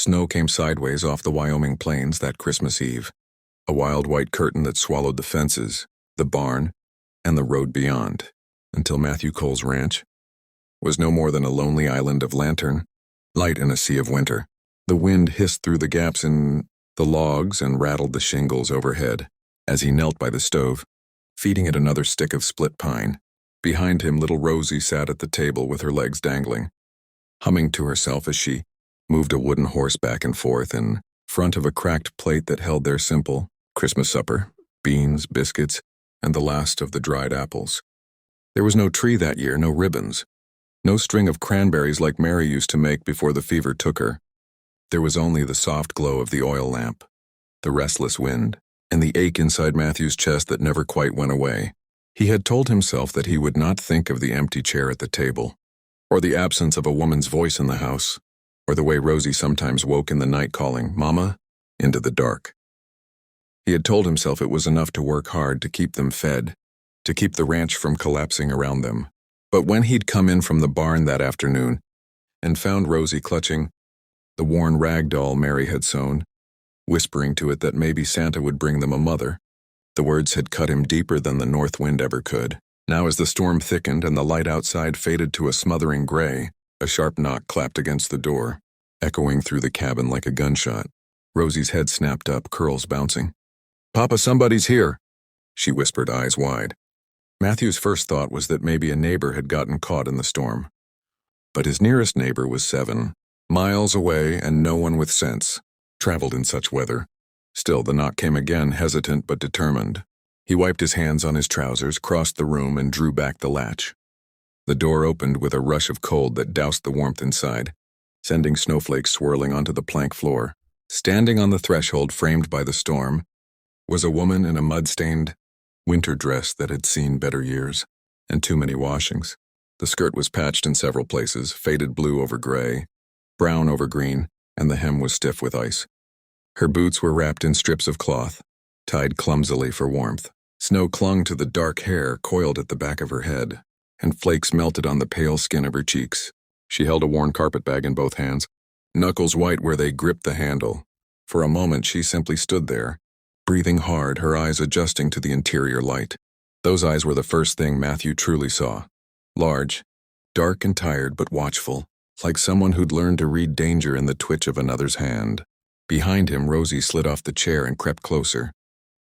Snow came sideways off the Wyoming plains that Christmas Eve, a wild white curtain that swallowed the fences, the barn, and the road beyond, until Matthew Cole's ranch was no more than a lonely island of lantern, light in a sea of winter. The wind hissed through the gaps in the logs and rattled the shingles overhead as he knelt by the stove, feeding it another stick of split pine. Behind him, little Rosie sat at the table with her legs dangling, humming to herself as she moved a wooden horse back and forth in front of a cracked plate that held their simple Christmas supper, beans, biscuits, and the last of the dried apples. There was no tree that year, no ribbons, no string of cranberries like Mary used to make before the fever took her. There was only the soft glow of the oil lamp, the restless wind, and the ache inside Matthew's chest that never quite went away. He had told himself that he would not think of the empty chair at the table, or the absence of a woman's voice in the house, or the way Rosie sometimes woke in the night calling, "Mama," into the dark. He had told himself it was enough to work hard to keep them fed, to keep the ranch from collapsing around them. But when he'd come in from the barn that afternoon and found Rosie clutching the worn rag doll Mary had sewn, whispering to it that maybe Santa would bring them a mother, the words had cut him deeper than the north wind ever could. Now as the storm thickened and the light outside faded to a smothering gray, a sharp knock clapped against the door, echoing through the cabin like a gunshot. Rosie's head snapped up, curls bouncing. "Papa, somebody's here," she whispered, eyes wide. Matthew's first thought was that maybe a neighbor had gotten caught in the storm. But his nearest neighbor was 7 miles away, and no one with sense traveled in such weather. Still, the knock came again, hesitant but determined. He wiped his hands on his trousers, crossed the room, and drew back the latch. The door opened with a rush of cold that doused the warmth inside, sending snowflakes swirling onto the plank floor. Standing on the threshold framed by the storm was a woman in a mud-stained winter dress that had seen better years and too many washings. The skirt was patched in several places, faded blue over gray, brown over green, and the hem was stiff with ice. Her boots were wrapped in strips of cloth, tied clumsily for warmth. Snow clung to the dark hair coiled at the back of her head, and flakes melted on the pale skin of her cheeks. She held a worn carpetbag in both hands, knuckles white where they gripped the handle. For a moment she simply stood there, breathing hard, her eyes adjusting to the interior light. Those eyes were the first thing Matthew truly saw. Large, dark and tired but watchful, like someone who'd learned to read danger in the twitch of another's hand. Behind him, Rosie slid off the chair and crept closer,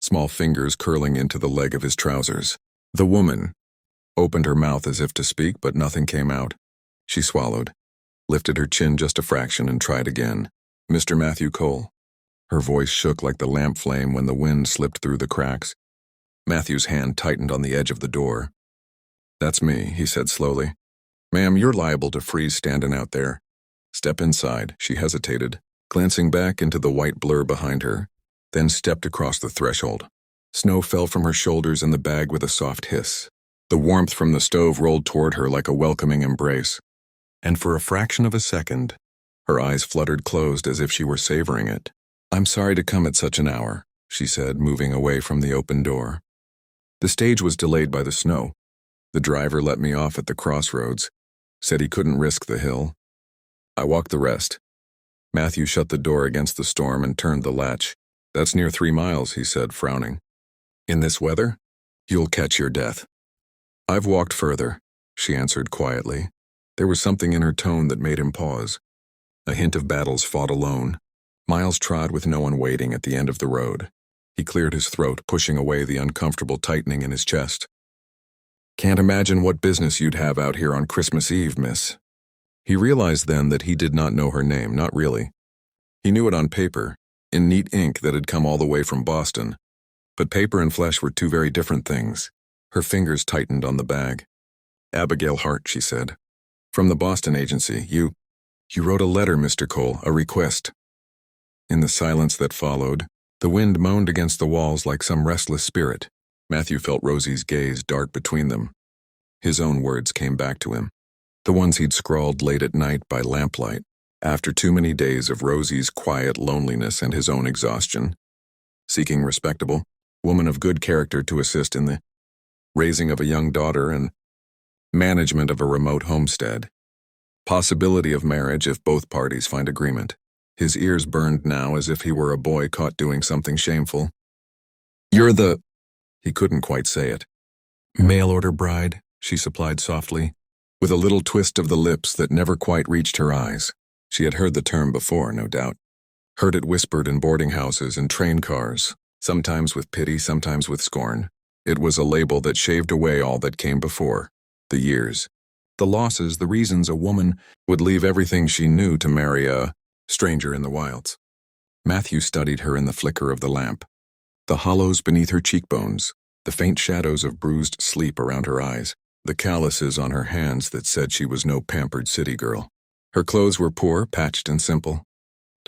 small fingers curling into the leg of his trousers. The woman opened her mouth as if to speak, but nothing came out. She swallowed, lifted her chin just a fraction, and tried again. "Mr. Matthew Cole." Her voice shook like the lamp flame when the wind slipped through the cracks. Matthew's hand tightened on the edge of the door. "That's me," he said slowly. "Ma'am, you're liable to freeze standing out there. Step inside." She hesitated, glancing back into the white blur behind her, then stepped across the threshold. Snow fell from her shoulders in the bag with a soft hiss. The warmth from the stove rolled toward her like a welcoming embrace, and for a fraction of a second, her eyes fluttered closed as if she were savoring it. "I'm sorry to come at such an hour," she said, moving away from the open door. "The stage was delayed by the snow. The driver let me off at the crossroads, said he couldn't risk the hill. I walked the rest." Matthew shut the door against the storm and turned the latch. "That's near 3 miles, he said, frowning. "In this weather? You'll catch your death." "I've walked further," she answered quietly. There was something in her tone that made him pause, a hint of battles fought alone, miles trod with no one waiting at the end of the road. He cleared his throat, pushing away the uncomfortable tightening in his chest. "Can't imagine what business you'd have out here on Christmas Eve, miss." He realized then that he did not know her name, not really. He knew it on paper, in neat ink that had come all the way from Boston. But paper and flesh were two very different things. Her fingers tightened on the bag. "Abigail Hart," she said. "From the Boston agency. You wrote a letter, Mr. Cole, a request." In the silence that followed, the wind moaned against the walls like some restless spirit. Matthew felt Rosie's gaze dart between them. His own words came back to him, the ones he'd scrawled late at night by lamplight, after too many days of Rosie's quiet loneliness and his own exhaustion. Seeking respectable, woman of good character to assist in the raising of a young daughter and management of a remote homestead. Possibility of marriage if both parties find agreement. His ears burned now as if he were a boy caught doing something shameful. "You're the—" He couldn't quite say it. "Mail-order bride," she supplied softly, with a little twist of the lips that never quite reached her eyes. She had heard the term before, no doubt. Heard it whispered in boarding houses and train cars, sometimes with pity, sometimes with scorn. It was a label that shaved away all that came before. The years, the losses, the reasons a woman would leave everything she knew to marry a stranger in the wilds. Matthew studied her in the flicker of the lamp. The hollows beneath her cheekbones, the faint shadows of bruised sleep around her eyes, the calluses on her hands that said she was no pampered city girl. Her clothes were poor, patched and simple.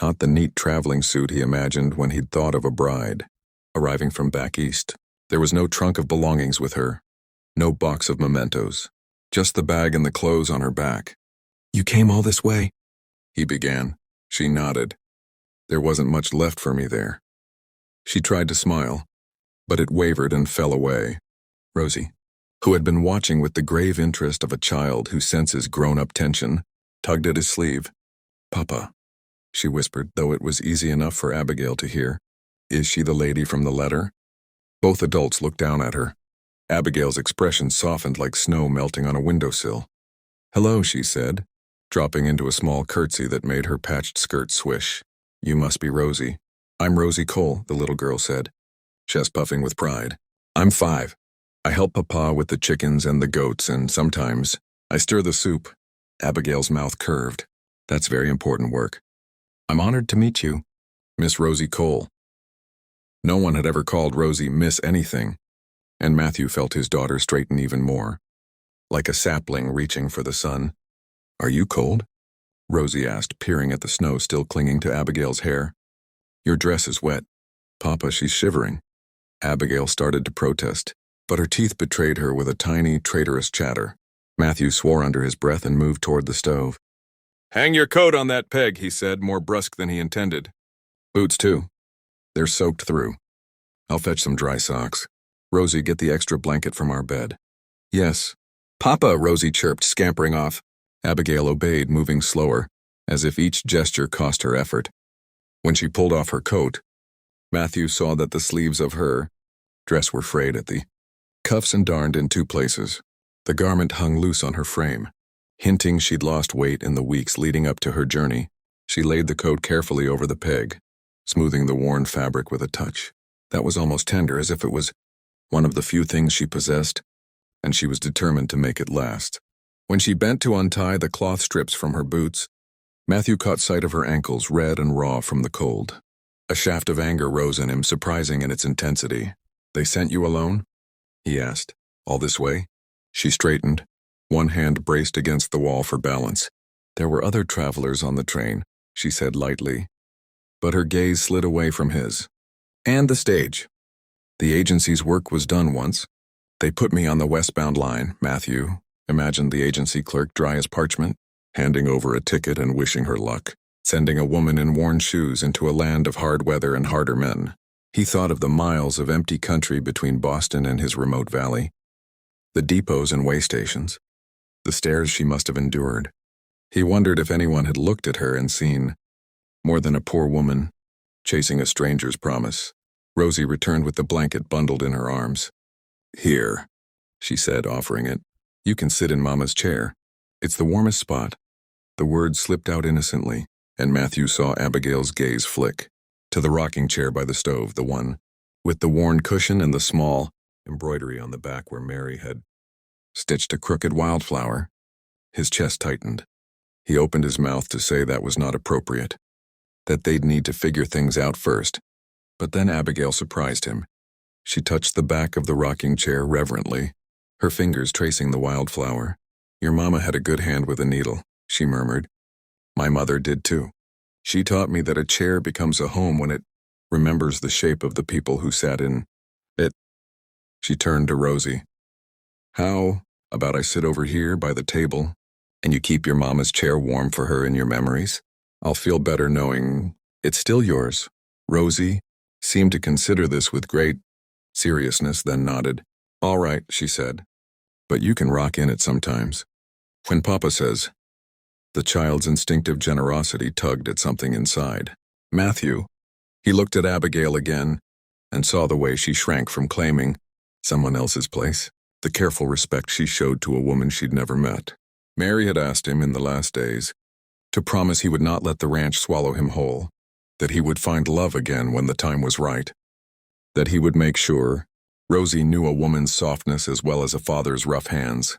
Not the neat traveling suit he imagined when he'd thought of a bride arriving from back east. There was no trunk of belongings with her, no box of mementos, just the bag and the clothes on her back. "You came all this way?" he began. She nodded. "There wasn't much left for me there." She tried to smile, but it wavered and fell away. Rosie, who had been watching with the grave interest of a child who senses grown-up tension, tugged at his sleeve. "Papa," she whispered, though it was easy enough for Abigail to hear. "Is she the lady from the letter?" Both adults looked down at her. Abigail's expression softened like snow melting on a windowsill. "Hello," she said, dropping into a small curtsy that made her patched skirt swish. "You must be Rosie." "I'm Rosie Cole," the little girl said, chest puffing with pride. "I'm 5. I help Papa with the chickens and the goats, and sometimes I stir the soup." Abigail's mouth curved. "That's very important work." "I'm honored to meet you, Miss Rosie Cole." No one had ever called Rosie Miss anything, and Matthew felt his daughter straighten even more, like a sapling reaching for the sun. "Are you cold?" Rosie asked, peering at the snow still clinging to Abigail's hair. "Your dress is wet." "Papa, she's shivering." Abigail started to protest, but her teeth betrayed her with a tiny, traitorous chatter. Matthew swore under his breath and moved toward the stove. "Hang your coat on that peg," he said, more brusque than he intended. "Boots, too. They're soaked through. I'll fetch some dry socks. Rosie, get the extra blanket from our bed." "Yes." "Papa," Rosie chirped, scampering off. Abigail obeyed, moving slower, as if each gesture cost her effort. When she pulled off her coat, Matthew saw that the sleeves of her dress were frayed at the cuffs and darned in 2 places. The garment hung loose on her frame, hinting she'd lost weight in the weeks leading up to her journey. She laid the coat carefully over the peg, smoothing the worn fabric with a touch that was almost tender, as if it was one of the few things she possessed, and she was determined to make it last. When she bent to untie the cloth strips from her boots, Matthew caught sight of her ankles, red and raw from the cold. A shaft of anger rose in him, surprising in its intensity. "They sent you alone?" he asked. "All this way?" She straightened, one hand braced against the wall for balance. "There were other travelers on the train," she said lightly, but her gaze slid away from his. "And the stage. The agency's work was done once. They put me on the westbound line." Matthew imagined the agency clerk dry as parchment, handing over a ticket and wishing her luck, sending a woman in worn shoes into a land of hard weather and harder men. He thought of the miles of empty country between Boston and his remote valley, the depots and way stations, the stares she must have endured. He wondered if anyone had looked at her and seen more than a poor woman chasing a stranger's promise. Rosie returned with the blanket bundled in her arms. "Here," she said, offering it. "You can sit in Mama's chair. It's the warmest spot." The words slipped out innocently, and Matthew saw Abigail's gaze flick to the rocking chair by the stove, the one with the worn cushion and the small embroidery on the back where Mary had stitched a crooked wildflower. His chest tightened. He opened his mouth to say that was not appropriate, that they'd need to figure things out first. But then Abigail surprised him. She touched the back of the rocking chair reverently, her fingers tracing the wildflower. "Your mama had a good hand with a needle," she murmured. "My mother did too. She taught me that a chair becomes a home when it remembers the shape of the people who sat in it." She turned to Rosie. "How about I sit over here by the table, and you keep your mama's chair warm for her in your memories? I'll feel better knowing it's still yours." Rosie seemed to consider this with great seriousness, then nodded. "All right," she said. "But you can rock in it sometimes. When Papa says, The child's instinctive generosity tugged at something inside. Matthew. He looked at Abigail again and saw the way she shrank from claiming someone else's place, the careful respect she showed to a woman she'd never met. Mary had asked him in the last days to promise he would not let the ranch swallow him whole, that he would find love again when the time was right, that he would make sure Rosie knew a woman's softness as well as a father's rough hands.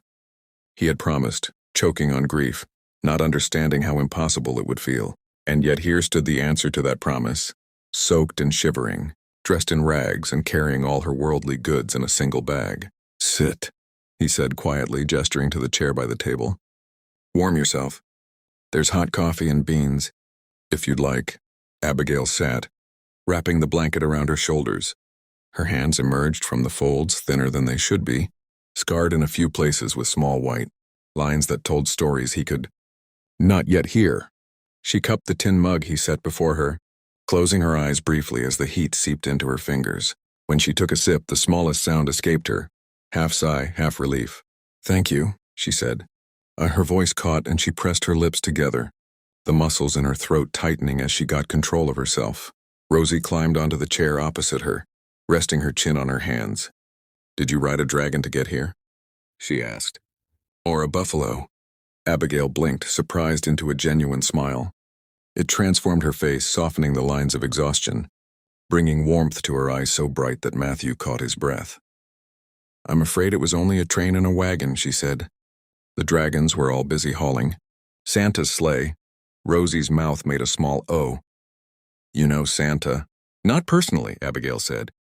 He had promised, choking on grief, not understanding how impossible it would feel. And yet here stood the answer to that promise, soaked and shivering, dressed in rags and carrying all her worldly goods in a single bag. "Sit," he said quietly, gesturing to the chair by the table. "Warm yourself. There's hot coffee and beans, if you'd like." Abigail sat, wrapping the blanket around her shoulders. Her hands emerged from the folds thinner than they should be, scarred in a few places with small white lines that told stories he could not yet hear. She cupped the tin mug he set before her, closing her eyes briefly as the heat seeped into her fingers. When she took a sip, the smallest sound escaped her, half sigh, half relief. "Thank you," she said. Her voice caught and she pressed her lips together, the muscles in her throat tightening as she got control of herself. Rosie climbed onto the chair opposite her, resting her chin on her hands. "Did you ride a dragon to get here?" she asked. "Or a buffalo?" Abigail blinked, surprised into a genuine smile. It transformed her face, softening the lines of exhaustion, bringing warmth to her eyes so bright that Matthew caught his breath. "I'm afraid it was only a train and a wagon," she said. The dragons were all busy hauling Santa's sleigh. Rosie's mouth made a small O. "You know Santa?" "Not personally," Abigail said.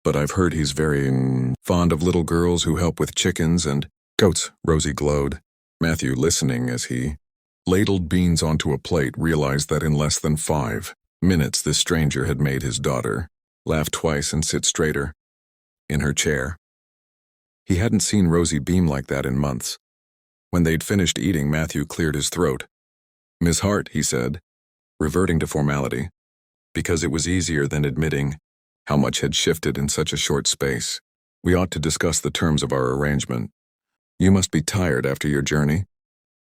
"But I've heard he's very fond of little girls who help with chickens and goats." Rosie glowed. Matthew, listening as he ladled beans onto a plate, realized that in less than 5 minutes this stranger had made his daughter laugh twice and sit straighter in her chair. He hadn't seen Rosie beam like that in months. When they'd finished eating, Matthew cleared his throat. "Miss Hart," he said, reverting to formality, because it was easier than admitting how much had shifted in such a short space. "We ought to discuss the terms of our arrangement. You must be tired after your journey."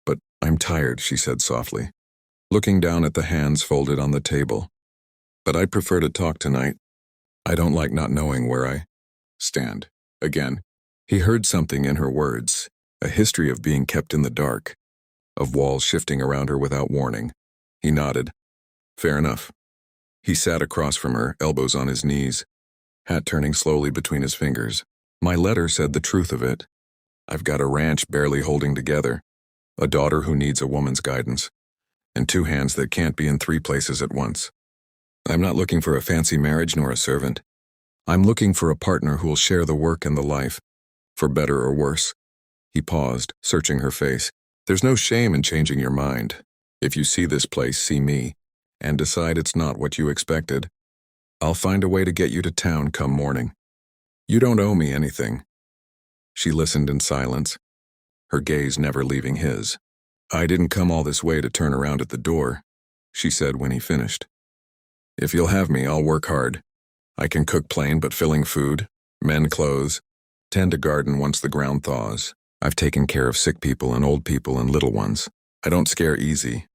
"But I'm tired," she said softly, looking down at the hands folded on the table. "But I'd prefer to talk tonight. I don't like not knowing where I stand." Again, he heard something in her words, a history of being kept in the dark, of walls shifting around her without warning. He nodded. "Fair enough." He sat across from her, elbows on his knees, hat turning slowly between his fingers. "My letter said the truth of it. I've got a ranch barely holding together, a daughter who needs a woman's guidance, and 2 hands that can't be in 3 places at once. I'm not looking for a fancy marriage nor a servant. I'm looking for a partner who'll share the work and the life, for better or worse." He paused, searching her face. "There's no shame in changing your mind. If you see this place, see me, and decide it's not what you expected, I'll find a way to get you to town come morning. You don't owe me anything." She listened in silence, her gaze never leaving his. "I didn't come all this way to turn around at the door," she said when he finished. "If you'll have me, I'll work hard. I can cook plain but filling food, mend clothes, tend a garden once the ground thaws. I've taken care of sick people and old people and little ones. I don't scare easy."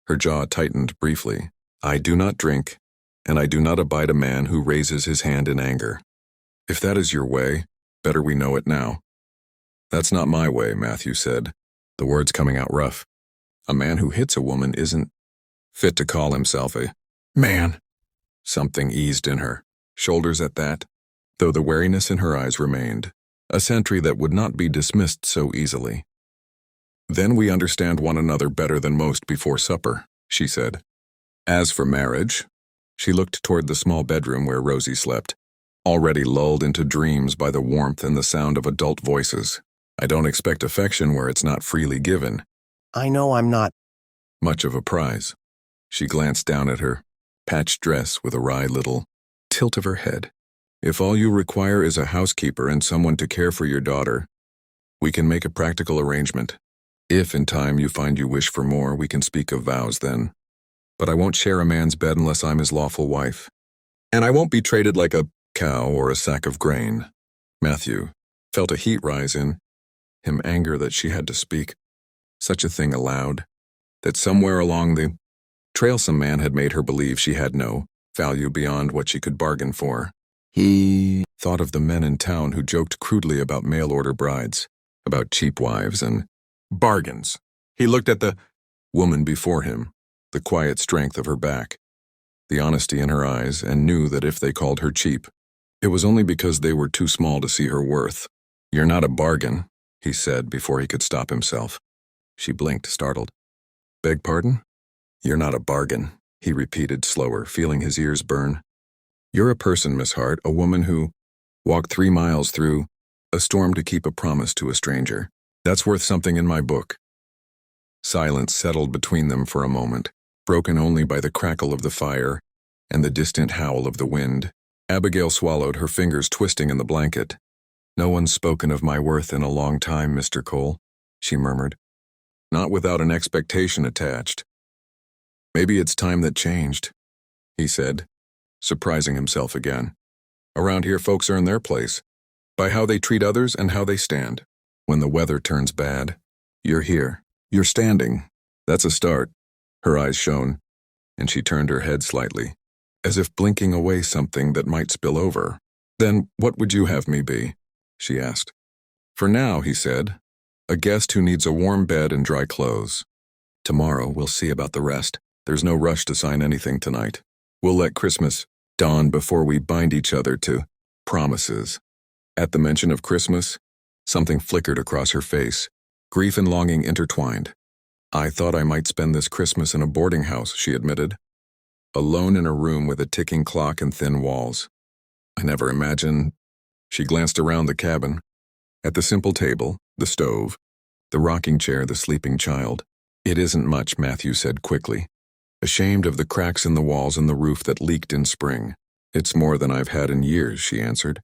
Her jaw tightened briefly. "I do not drink, and I do not abide a man who raises his hand in anger. If that is your way, better we know it now." "That's not my way," Matthew said, the words coming out rough. "A man who hits a woman isn't fit to call himself a man." Something eased in her shoulders at that, though the wariness in her eyes remained, a sentry that would not be dismissed so easily. "Then we understand one another better than most before supper," she said. "As for marriage," she looked toward the small bedroom where Rosie slept, already lulled into dreams by the warmth and the sound of adult voices. "I don't expect affection where it's not freely given." "I know I'm not much of a prize." She glanced down at her patched dress with a wry little tilt of her head. "If all you require is a housekeeper and someone to care for your daughter, we can make a practical arrangement. If in time you find you wish for more, we can speak of vows then. But I won't share a man's bed unless I'm his lawful wife. And I won't be traded like a cow or a sack of grain." Matthew felt a heat rise in him, anger that she had to speak such a thing aloud. that somewhere along the trail some man had made her believe she had no value beyond what she could bargain for. He thought of the men in town who joked crudely about mail-order brides, about cheap wives and bargains. He looked at the woman before him, the quiet strength of her back, the honesty in her eyes, and knew that if they called her cheap, it was only because they were too small to see her worth. "You're not a bargain," he said before he could stop himself. She blinked, startled. "Beg pardon?" "You're not a bargain," he repeated slower, feeling his ears burn. "You're a person, Miss Hart, a woman who walked 3 miles through a storm to keep a promise to a stranger. That's worth something in my book." Silence settled between them for a moment, broken only by the crackle of the fire and the distant howl of the wind. Abigail swallowed, her fingers twisting in the blanket. "No one's spoken of my worth in a long time, Mr. Cole," she murmured. "Not without an expectation attached." "Maybe it's time that changed," he said, surprising himself again. "Around here folks earn their place, by how they treat others and how they stand. When the weather turns bad, you're here. You're standing. That's a start." Her eyes shone, and she turned her head slightly, as if blinking away something that might spill over. "Then what would you have me be?" she asked. "For now," he said, "a guest who needs a warm bed and dry clothes. Tomorrow we'll see about the rest. There's no rush to sign anything tonight. We'll let Christmas dawn before we bind each other to promises." At the mention of Christmas, something flickered across her face, grief and longing intertwined. "I thought I might spend this Christmas in a boarding house," she admitted, "alone in a room with a ticking clock and thin walls. I never imagined." She glanced around the cabin, at the simple table, the stove, the rocking chair, the sleeping child. "It isn't much," Matthew said quickly, ashamed of the cracks in the walls and the roof that leaked in spring. "It's more than I've had in years," she answered,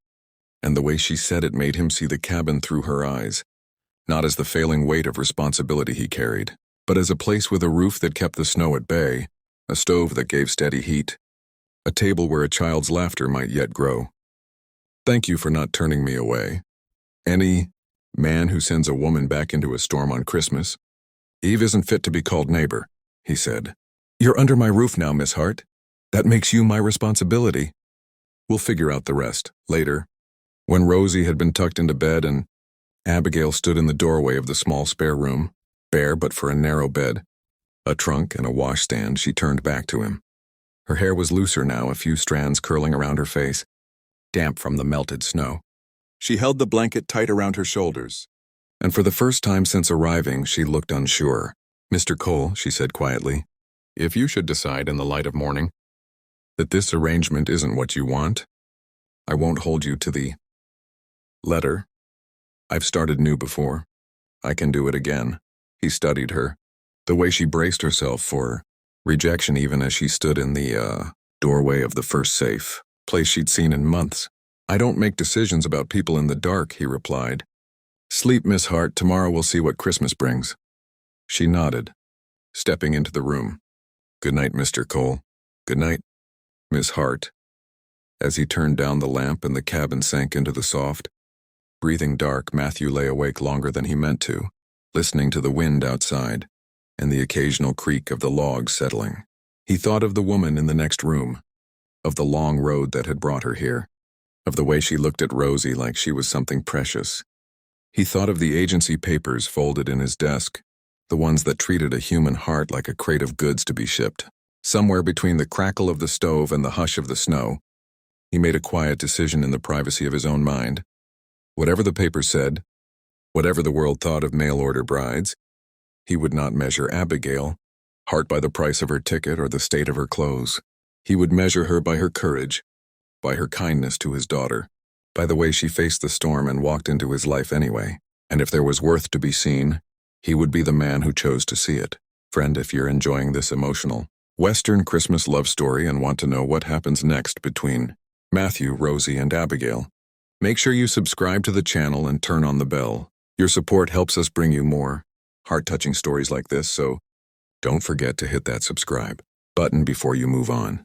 and the way she said it made him see the cabin through her eyes, not as the failing weight of responsibility he carried, but as a place with a roof that kept the snow at bay, a stove that gave steady heat, a table where a child's laughter might yet grow. "Thank you for not turning me away. Any man who sends a woman back into a storm on Christmas. Eve isn't fit to be called neighbor," he said. "You're under my roof now, Miss Hart. That makes you my responsibility. We'll figure out the rest later." When Rosie had been tucked into bed and Abigail stood in the doorway of the small spare room, bare but for a narrow bed, a trunk and a washstand, she turned back to him. Her hair was looser now, a few strands curling around her face, damp from the melted snow. She held the blanket tight around her shoulders, and for the first time since arriving, she looked unsure. "Mr. Cole," she said quietly, "if you should decide in the light of morning that this arrangement isn't what you want, I won't hold you to the letter. I've started new before. I can do it again." He studied her, the way she braced herself for rejection even as she stood in the doorway of the first safe place she'd seen in months. "I don't make decisions about people in the dark," he replied. "Sleep, Miss Hart. Tomorrow we'll see what Christmas brings." She nodded, stepping into the room. "Good night, Mr. Cole." "Good night, Miss Hart." As he turned down the lamp and the cabin sank into the soft, breathing dark, Matthew lay awake longer than he meant to, listening to the wind outside and the occasional creak of the logs settling. He thought of the woman in the next room, of the long road that had brought her here, of the way she looked at Rosie like she was something precious. He thought of the agency papers folded in his desk, the ones that treated a human heart like a crate of goods to be shipped. Somewhere between the crackle of the stove and the hush of the snow, he made a quiet decision in the privacy of his own mind. Whatever the paper said, whatever the world thought of mail-order brides, he would not measure Abigail, Hart, by the price of her ticket or the state of her clothes. He would measure her by her courage, by her kindness to his daughter, by the way she faced the storm and walked into his life anyway. And if there was worth to be seen, he would be the man who chose to see it. Friend, if you're enjoying this emotional Western Christmas love story and want to know what happens next between Matthew, Rosie, and Abigail, make sure you subscribe to the channel and turn on the bell. Your support helps us bring you more heart-touching stories like this, so don't forget to hit that subscribe button before you move on.